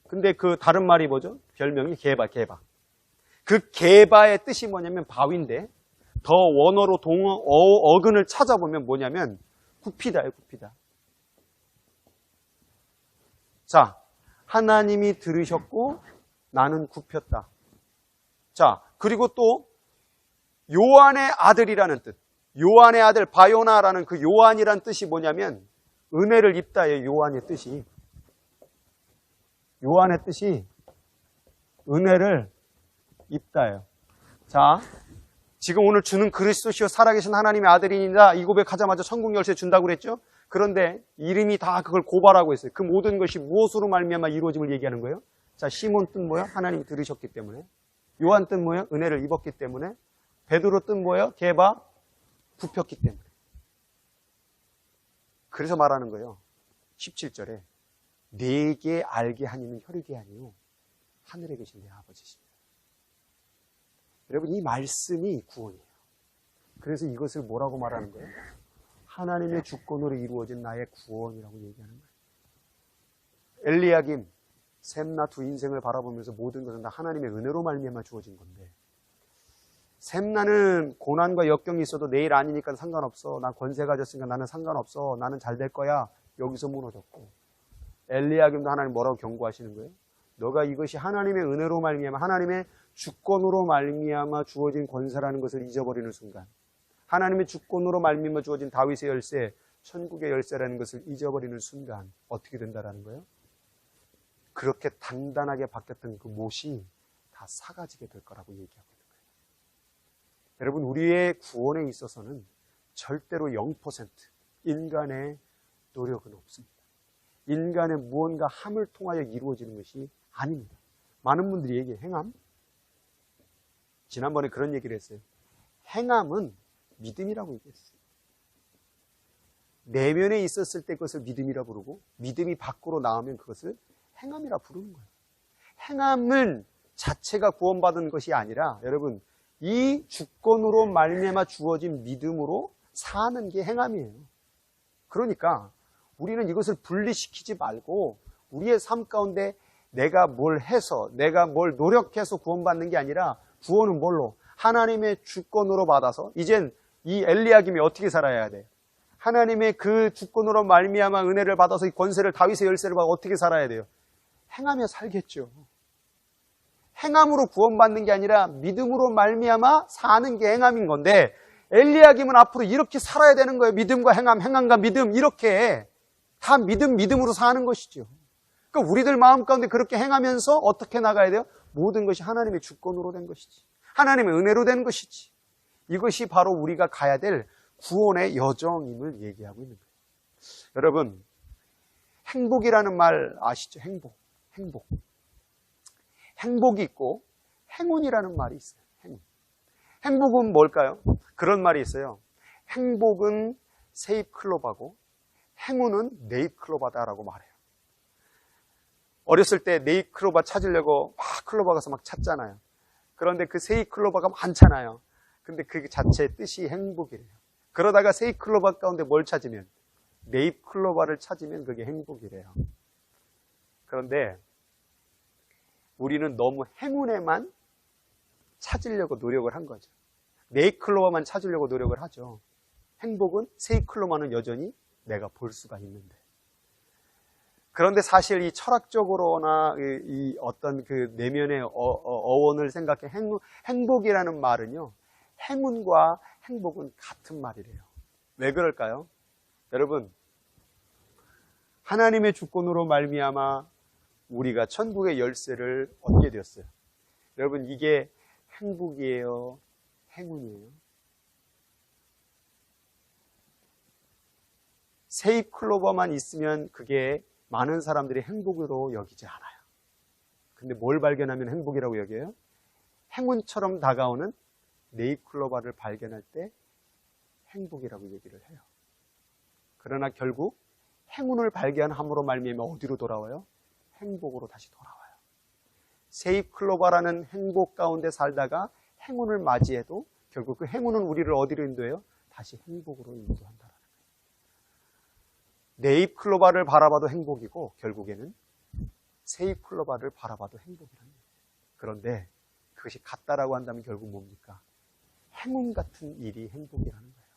근데 그 다른 말이 뭐죠? 별명이 게바. 그 게바의 뜻이 뭐냐면 바위인데 더 원어로 어근을 찾아보면 뭐냐면 굽히다예요, 굽히다. 자, 하나님이 들으셨고 나는 굽혔다. 자, 그리고 또 요한의 아들이라는 뜻. 요한의 아들 바요나라는 그 요한이란 뜻이 뭐냐면 은혜를 입다예요, 요한의 뜻이. 요한의 뜻이 은혜를 입다예요. 자, 지금 오늘 주는 그리스도시요 살아계신 하나님의 아들이니라 이 고백하자마자 천국 열쇠 준다고 그랬죠? 그런데 이름이 다 그걸 고발하고 있어요. 그 모든 것이 무엇으로 말미암아 이루어짐을 얘기하는 거예요? 자, 시몬 뜻 뭐예요? 하나님이 들으셨기 때문에. 요한 뜻 뭐예요? 은혜를 입었기 때문에. 베드로 뜻 뭐예요? 개바 굽혔기 때문에. 그래서 말하는 거예요. 17절에 내게 알게 하니는 혈육이 아니요 하늘에 계신 내 아버지십니다. 여러분, 이 말씀이 구원이에요. 그래서 이것을 뭐라고 말하는 거예요? 하나님의 주권으로 이루어진 나의 구원이라고 얘기하는 거예요. 엘리야김, 셈나 두 인생을 바라보면서 모든 것은 다 하나님의 은혜로 말미암아 주어진 건데, 셈나는 고난과 역경이 있어도 내일 아니니까 상관없어. 난 권세 가졌으니까 나는 상관없어. 나는 잘 될 거야. 여기서 무너졌고, 엘리야김도 하나님 뭐라고 경고하시는 거예요? 너가 이것이 하나님의 은혜로 말미암아 하나님의 주권으로 말미암아 주어진 권세라는 것을 잊어버리는 순간, 하나님의 주권으로 말미암아 주어진 다윗의 열쇠, 천국의 열쇠라는 것을 잊어버리는 순간 어떻게 된다라는 거예요? 그렇게 단단하게 바뀌었던 그 못이 다 사가지게 될 거라고 얘기하고 있는 거예요. 여러분, 우리의 구원에 있어서는 절대로 0% 인간의 노력은 없습니다. 인간의 무언가 함을 통하여 이루어지는 것이 아닙니다. 많은 분들이 얘기해요. 행함? 지난번에 그런 얘기를 했어요. 행함은 믿음이라고 얘기했어요. 내면에 있었을 때 그것을 믿음이라 부르고, 믿음이 밖으로 나오면 그것을 행함이라 부르는 거예요. 행함은 자체가 구원받은 것이 아니라, 여러분, 이 주권으로 말미암아 주어진 믿음으로 사는 게 행함이에요. 그러니까 우리는 이것을 분리시키지 말고 우리의 삶 가운데 내가 뭘 해서, 내가 뭘 노력해서 구원받는 게 아니라, 구원은 뭘로? 하나님의 주권으로 받아서, 이젠 이 엘리야김이 어떻게 살아야 돼요? 하나님의 그 주권으로 말미암아 은혜를 받아서 이 권세를, 다윗의 열쇠를 받아 어떻게 살아야 돼요? 행하며 살겠죠. 행함으로 구원받는 게 아니라 믿음으로 말미암아 사는 게 행함인 건데, 엘리야김은 앞으로 이렇게 살아야 되는 거예요. 믿음과 행함, 행함과 믿음, 이렇게 다 믿음으로 사는 것이죠. 그러니까 우리들 마음 가운데 그렇게 행하면서 어떻게 나가야 돼요? 모든 것이 하나님의 주권으로 된 것이지, 하나님의 은혜로 된 것이지. 이것이 바로 우리가 가야 될 구원의 여정임을 얘기하고 있는 거예요. 여러분, 행복이라는 말 아시죠? 행복이 있고 행운이라는 말이 있어요. 행복은 뭘까요? 그런 말이 있어요. 행복은 세입클럽하고 행운은 네잎클로바다라고 말해요. 어렸을 때 네잎클로바 찾으려고 막 클로바 가서 막 찾잖아요. 그런데 그 세잎클로바가 많잖아요. 근데 그 자체의 뜻이 행복이래요. 그러다가 세잎클로바 가운데 뭘 찾으면, 네잎클로바를 찾으면 그게 행복이래요. 그런데 우리는 너무 행운에만 찾으려고 노력을 한 거죠. 네잎클로바만 찾으려고 노력을 하죠. 행복은 세잎클로바는 여전히 내가 볼 수가 있는데. 그런데 사실 이 철학적으로나 이 어떤 그 내면의 어원을 생각해 행복이라는 말은요, 행운과 행복은 같은 말이래요. 왜 그럴까요? 여러분, 하나님의 주권으로 말미암아 우리가 천국의 열쇠를 얻게 되었어요. 여러분, 이게 행복이에요? 행운이에요? 세잎클로버만 있으면 그게 많은 사람들이 행복으로 여기지 않아요. 근데 뭘 발견하면 행복이라고 여겨요? 행운처럼 다가오는 네잎클로버를 발견할 때 행복이라고 얘기를 해요. 그러나 결국 행운을 발견함으로 말미암아 어디로 돌아와요? 행복으로 다시 돌아와요. 세잎클로버라는 행복 가운데 살다가 행운을 맞이해도 결국 그 행운은 우리를 어디로 인도해요? 다시 행복으로 인도한다라는 거예요. 네잎클로버를 바라봐도 행복이고 결국에는 세잎클로버를 바라봐도 행복이라는 거예요. 그런데 그것이 같다라고 한다면 결국 뭡니까? 행운 같은 일이 행복이라는 거예요.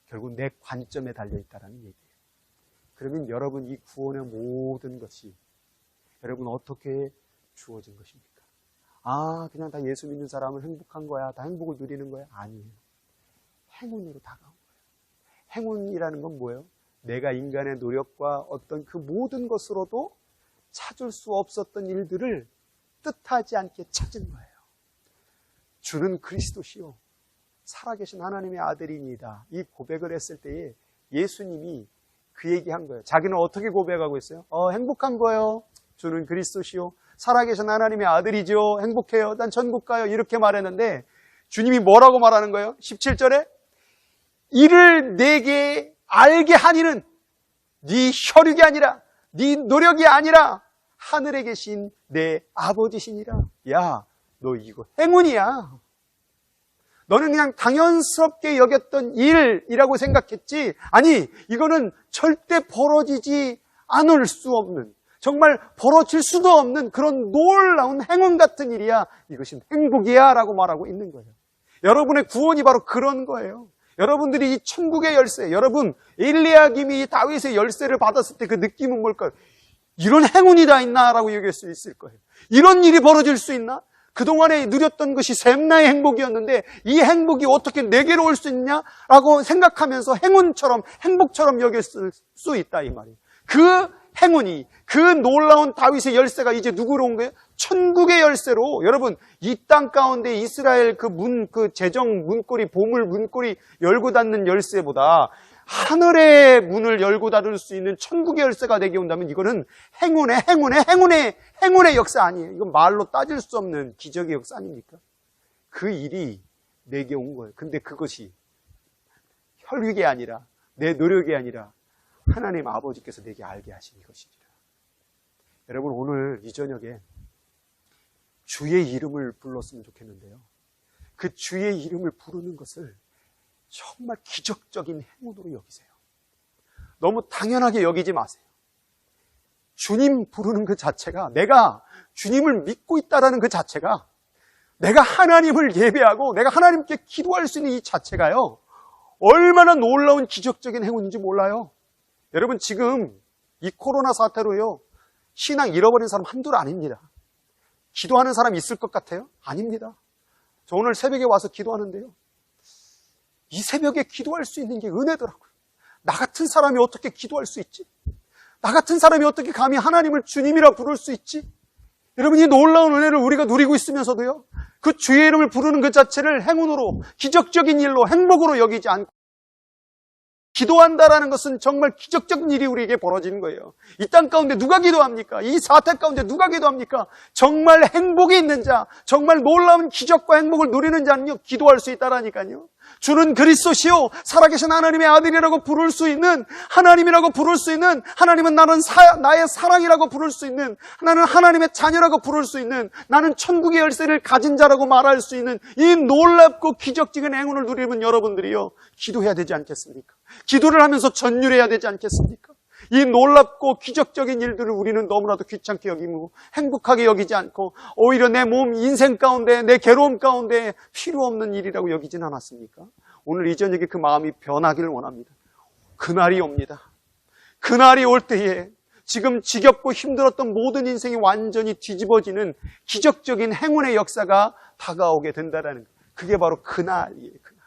결국 내 관점에 달려있다는 얘기예요. 그러면 여러분, 이 구원의 모든 것이 여러분 어떻게 주어진 것입니까? 그냥 다 예수 믿는 사람은 행복한 거야, 다 행복을 누리는 거야? 아니에요. 행운으로 다가온 거예요. 행운이라는 건 뭐예요? 내가 인간의 노력과 어떤 그 모든 것으로도 찾을 수 없었던 일들을 뜻하지 않게 찾은 거예요. 주는 그리스도시요 살아계신 하나님의 아들이니이다. 이 고백을 했을 때에 예수님이 그 얘기한 거예요. 자기는 어떻게 고백하고 있어요? 행복한 거예요. 주는 그리스도시요 살아계신 하나님의 아들이죠. 행복해요. 난 천국 가요. 이렇게 말했는데 주님이 뭐라고 말하는 거예요? 17절에 이를 내게 알게 하니는 네 혈육이 아니라 네 노력이 아니라 하늘에 계신 내 아버지시니라. 야, 너 이거 행운이야. 너는 그냥 당연스럽게 여겼던 일이라고 생각했지. 아니, 이거는 절대 벌어지지 않을 수 없는, 정말 벌어질 수도 없는 그런 놀라운 행운 같은 일이야. 이것이 행복이야 라고 말하고 있는 거예요. 여러분의 구원이 바로 그런 거예요. 여러분들이 이 천국의 열쇠, 여러분 엘리야김이 다윗의 열쇠를 받았을 때 그 느낌은 뭘까요? 이런 행운이 다 있나? 라고 얘기할 수 있을 거예요. 이런 일이 벌어질 수 있나? 그동안에 누렸던 것이 샘나의 행복이었는데 이 행복이 어떻게 내게로 올 수 있냐? 라고 생각하면서 행복처럼 여길 수 있다 이 말이에요. 그 행운이, 그 놀라운 다윗의 열쇠가 이제 누구로 온 거예요? 천국의 열쇠로. 여러분, 이 땅 가운데 이스라엘 그 재정 문고리, 보물 문고리 열고 닫는 열쇠보다 하늘의 문을 열고 닫을 수 있는 천국의 열쇠가 내게 온다면 이거는 행운의 역사 아니에요. 이건 말로 따질 수 없는 기적의 역사 아닙니까? 그 일이 내게 온 거예요. 근데 그것이 혈육이 아니라 내 노력이 아니라 하나님 아버지께서 내게 알게 하신 이것이니라. 여러분, 오늘 이 저녁에 주의 이름을 불렀으면 좋겠는데요. 그 주의 이름을 부르는 것을 정말 기적적인 행운으로 여기세요. 너무 당연하게 여기지 마세요. 주님 부르는 그 자체가, 내가 주님을 믿고 있다라는 그 자체가, 내가 하나님을 예배하고 내가 하나님께 기도할 수 있는 이 자체가요, 얼마나 놀라운 기적적인 행운인지 몰라요. 여러분, 지금 이 코로나 사태로요, 신앙 잃어버린 사람 한둘 아닙니다. 기도하는 사람 있을 것 같아요? 아닙니다. 저 오늘 새벽에 와서 기도하는데요, 이 새벽에 기도할 수 있는 게 은혜더라고요. 나 같은 사람이 어떻게 기도할 수 있지? 나 같은 사람이 어떻게 감히 하나님을 주님이라 부를 수 있지? 여러분, 이 놀라운 은혜를 우리가 누리고 있으면서도요, 그 주의 이름을 부르는 그 자체를 행운으로, 기적적인 일로, 행복으로 여기지 않고 기도한다라는 것은 정말 기적적인 일이 우리에게 벌어지는 거예요. 이 땅 가운데 누가 기도합니까? 이 사태 가운데 누가 기도합니까? 정말 행복이 있는 자, 정말 놀라운 기적과 행복을 누리는 자는요, 기도할 수 있다라니까요. 주는 그리스도시요 살아계신 하나님의 아들이라고 부를 수 있는, 하나님이라고 부를 수 있는, 하나님은 나의 사랑이라고 부를 수 있는, 나는 하나님의 자녀라고 부를 수 있는, 나는 천국의 열쇠를 가진 자라고 말할 수 있는 이 놀랍고 기적적인 행운을 누리는 여러분들이요, 기도해야 되지 않겠습니까? 기도를 하면서 전율해야 되지 않겠습니까? 이 놀랍고 기적적인 일들을 우리는 너무나도 귀찮게 여기고 행복하게 여기지 않고 오히려 내 몸, 인생 가운데, 내 괴로움 가운데 필요 없는 일이라고 여기진 않았습니까? 오늘 이 저녁에 그 마음이 변하기를 원합니다. 그날이 옵니다. 그날이 올 때에 지금 지겹고 힘들었던 모든 인생이 완전히 뒤집어지는 기적적인 행운의 역사가 다가오게 된다는, 그게 바로 그날이에요. 그날.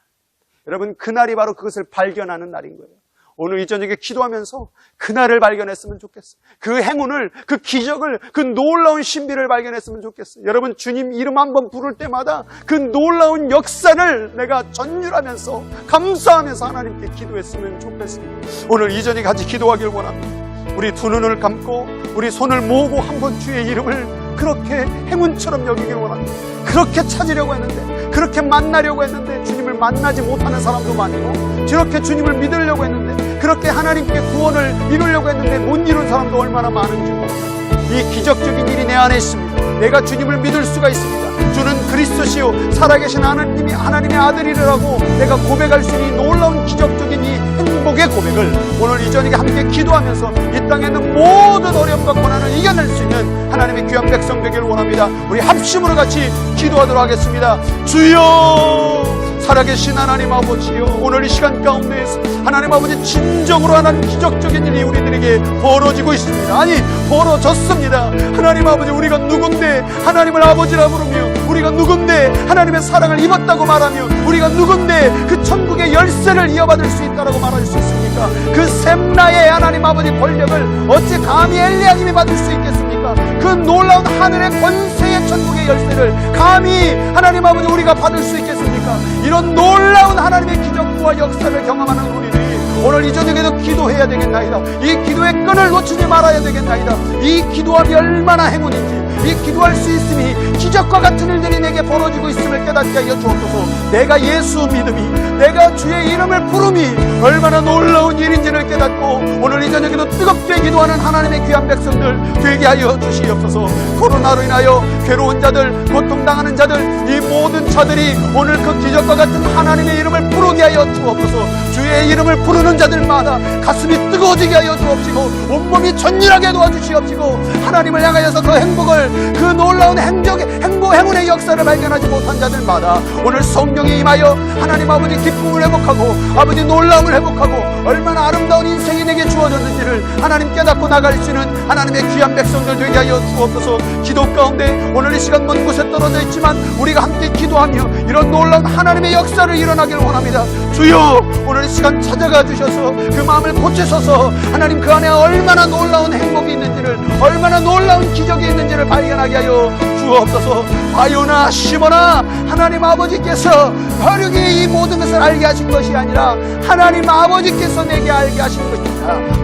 여러분, 그날이 바로 그것을 발견하는 날인 거예요. 오늘 이 저녁에 기도하면서 그날을 발견했으면 좋겠어요. 그 행운을, 그 기적을, 그 놀라운 신비를 발견했으면 좋겠어요. 여러분, 주님 이름 한번 부를 때마다 그 놀라운 역사를 내가 전율하면서 감사하면서 하나님께 기도했으면 좋겠습니다. 오늘 이 저녁에 같이 기도하길 원합니다. 우리 두 눈을 감고 우리 손을 모으고 한번 주의 이름을 그렇게 행운처럼 여기길 원합니다. 그렇게 찾으려고 했는데, 그렇게 만나려고 했는데 주님을 만나지 못하는 사람도 많고, 저렇게 주님을 믿으려고 했는데, 그렇게 하나님께 구원을 이루려고 했는데 못 이룬 사람도 얼마나 많은지 모릅니다. 이 기적적인 일이 내 안에 있습니다. 내가 주님을 믿을 수가 있습니다. 주는 그리스도시요 살아계신 하나님의 아들이라고 내가 고백할 수 있는 놀라운 기적적인 이 행복의 고백을 오늘 이 저녁에 함께 기도하면서 이 땅에 있는 모든 어려움과 고난을 이겨낼 수 있는 하나님의 귀한 백성 되기를 원합니다. 우리 합심으로 같이 기도하도록 하겠습니다. 주여, 살아계신 하나님 아버지요, 오늘 이 시간 가운데에서 하나님 아버지 진정으로 하나님 기적적인 일이 우리들에게 벌어지고 있습니다. 아니, 벌어졌습니다. 하나님 아버지, 우리가 누군데 하나님을 아버지라 부르며, 우리가 누군데 하나님의 사랑을 입었다고 말하며, 우리가 누군데 그 천국의 열쇠를 이어받을 수 있다고 말할 수 있습니까? 그 샘나의 하나님 아버지 권력을 어찌 감히 엘리야님이 받을 수 있겠습니까? 주시옵소서. 그 놀라운 하늘의 권세의 천국의 열쇠를 감히 하나님 아버지 우리가 받을 수 있겠습니까? 이런 놀라운 하나님의 기적과 역사를 경험하는 우리들이 오늘 이 저녁에도 기도해야 되겠나이다. 이 기도의 끈을 놓치지 말아야 되겠나이다. 이 기도함이 얼마나 행운인지, 이 기도할 수 있음이 기적과 같은 일들이 내게 벌어지고 있음을 깨닫게 하여 주옵소서. 내가 예수 믿음이, 내가 주의 이름을 부름이 얼마나 놀라운 일인지를 깨닫고 오늘 이 저녁에도 뜨겁게 기도하는 하나님의 귀한 백성들 되게 하여 주시옵소서. 코로나로 인하여 괴로운 자들, 고통당하는 자들, 이 모든 자들이 오늘 그 기적과 같은 하나님의 이름을 부르게 하여 주옵소서. 주의 이름을 부르는 자들마다 가슴이 뜨거워지게 하여 주옵시고 온몸이 전율하게 도와주시옵시고 하나님을 향하여서 그 행복을, 그 놀라운 행운의 역사를 발견하지 못한 자들마다 오늘 성령이 임하여 하나님 아버지 기쁨을 회복하고 아버지 놀라움을 회복하고 얼마나 아름다운 인생이 내게 주어졌는지를 하나님 깨닫고 나갈 수 있는 하나님의 귀한 백성들 되게 하여 주옵소서. 기도 가운데 오늘 이 시간 먼 곳에 떨어져 있지만 우리가 함께 기도하며 이런 놀라운 하나님의 역사를 일어나기를 원합니다. 주여, 오늘 이 시간 찾아가 주셔서 그 마음을 고치소서. 하나님 그 안에 얼마나 놀라운 행복이 있는지를, 얼마나 놀라운 기적이 있는지를 발견하게 하여 주옵소서. 바요나 시모나 하나님 아버지께서 혈육이 이 모든 것을 알게 하신 것이 아니라 하나님 아버지께서 내게 알게 하신 것입니다.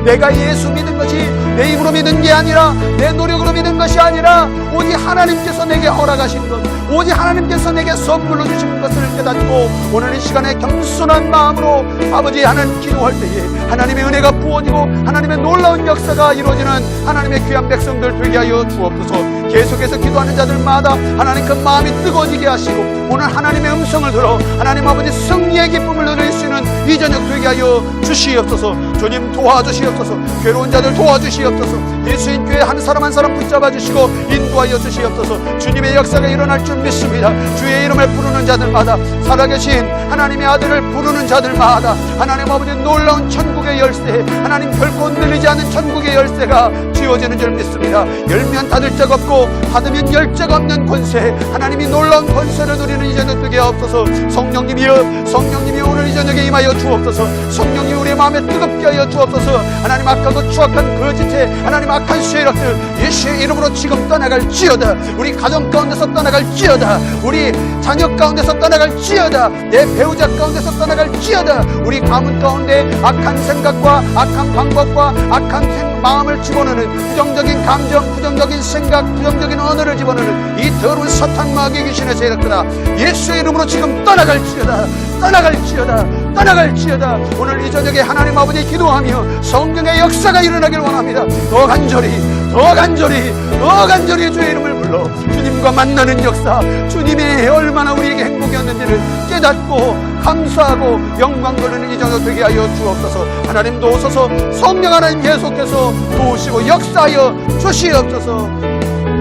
내가 예수 믿은 것이 내 입으로 믿은 게 아니라 내 노력으로 믿은 것이 아니라 오직 하나님께서 내게 허락하신 것, 오직 하나님께서 내게 선물로 주신 것을 깨닫고 오늘 이 시간에 겸손한 마음으로 아버지 하는 기도할 때에 하나님의 은혜가 부어지고 하나님의 놀라운 역사가 이루어지는 하나님의 귀한 백성들 되게 하여 주옵소서. 계속해서 기도하는 자들마다 하나님 그 마음이 뜨거워지게 하시고 오늘 하나님의 음성을 들어 하나님 아버지 승리의 기쁨을 누릴 수 있는 이 저녁 되게 하여 주시옵소서. 주님 도와주시옵소서. 괴로운 자들 도와주시옵소서. 예수인 교회 한 사람 한 사람 붙잡아 주시고 인도하여 주시옵소서. 주님의 역사가 일어날 줄 믿습니다. 주의 이름을 부르는 자들마다, 살아계신 하나님의 아들을 부르는 자들마다 하나님 아버지 놀라운 천국의 열쇠, 하나님 결코 흔들리지 않는 천국의 열쇠가 쥐어지는 줄 믿습니다. 열면 닫을 자가 없고 받으면 열 자가 없는 권세, 하나님이 놀라운 권세를 누리는 이 저녁 되게 하옵소서. 성령님이여, 성령님이 오늘 이 저녁에 임하여 주옵소서. 성령님 우리의 마음에 뜨겁게 하여 주옵소서. 하나님 악하고 추악한 거짓에 하나님 악한 쇠락들 예수의 이름으로 지금 떠나갈지어다. 우리 가정 가운데서 떠나갈지어다. 우리 자녀 가운데서 떠나갈지어다. 내 배우자 가운데서 떠나갈지어다. 우리 가문 가운데 악한 생각과 악한 방법과 악한 마음을 집어넣는 부정적인 감정, 부정적인 생각, 부정적인 언어를 집어넣는 이 더러운 사탄 마귀의 귀신의 세력들아 예수의 이름으로 지금 떠나갈지어다. 떠나갈지어다. 떠나갈지어다. 오늘 이 저녁에 하나님 아버지 기도하며 성령의 역사가 일어나길 원합니다. 더 간절히, 더 간절히, 더 간절히 주의 이름을 불러 주님과 만나는 역사, 주님의 얼마나 우리에게 행복이었는지를 깨닫고 감사하고 영광 돌리는 이 저녁 되게 하여 주옵소서. 하나님 도우소서. 성령 하나님 계속해서 도우시고 역사하여 주시옵소서.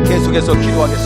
계속해서 기도하겠습니다.